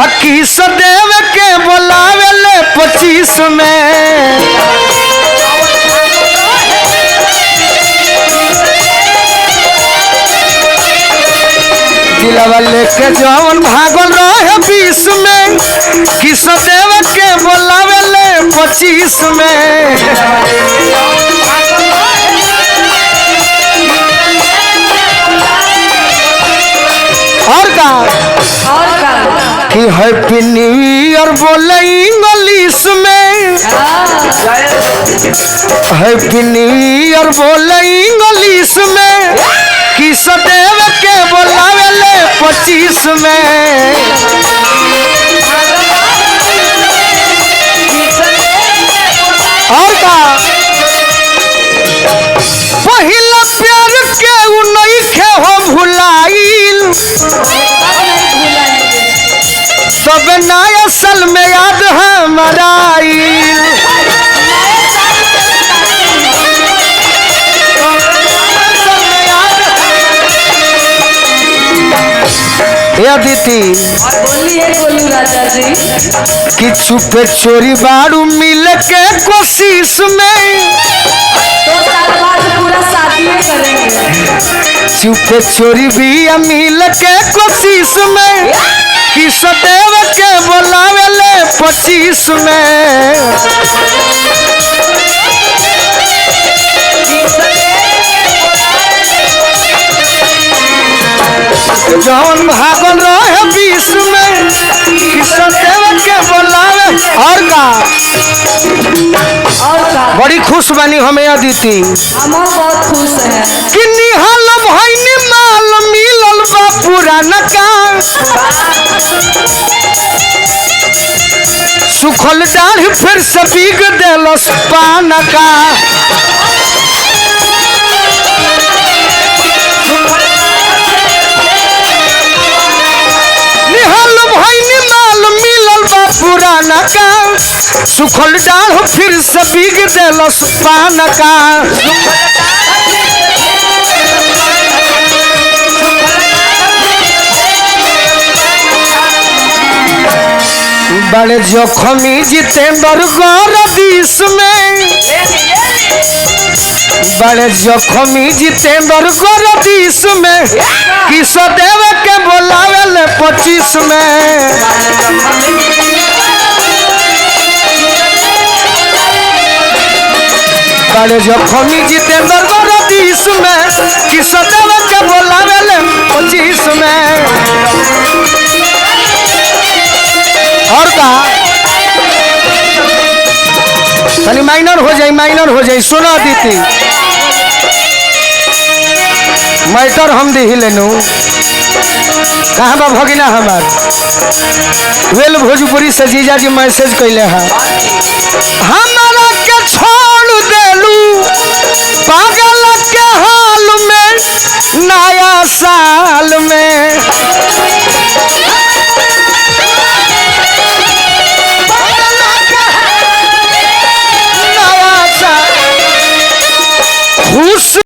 किस देव के बोलावे ले 25 में दिलवा लेके जौन भागल रहे 20 में किस देव के बोलावे ले 25 में और का कि हैप्पी न्यू ईयर बोले इंग्लिश में हैप्पी न्यू ईयर बोले इंग्लिश में किस देव के बोलावे ले 25 में और का पहिला प्यार के उ नहीं खे हो भुलाइल सब नया साल में याद हमारा दीदी बोलिए गोलू राजा जी कि छुपे चोरी बारू मिल के कोशिश में 2 साल बाद पूरा शादी करेंगे छुपे चोरी भी मिल के कोशिश में कि सदैव के बोलावे ले 25 में जौन भागल रहे 20 में किशन देव के बोलावे और का बड़ी खुश बनी हमें अदिति हम बहुत खुश हैं कि निहाल भइनी माल मिलल बा पुराना का सुखल डाढ़ फिर से बिग देलस पान का पुराना का सुखल डाल फिर से बिग देलस पान का बड़े जोखमी जितेंद्र गौर 20 में बड़े जोखमी जितेंद्र गौर 20 में किस देव के बोलावे ले 25 में बड़े जोखमी जितेंद्र गौर 20 में किस देव के बोलावे ले 25 में और का तनी माइनर हो जाए सुनो दीदी मैटर हम दी लेनू कहाँ बा भगिना हमार वेल भोजपुरी से जीजा जी मैसेज कैले हैं हमारा के छोड़ देलू पागल के हाल में नया साल में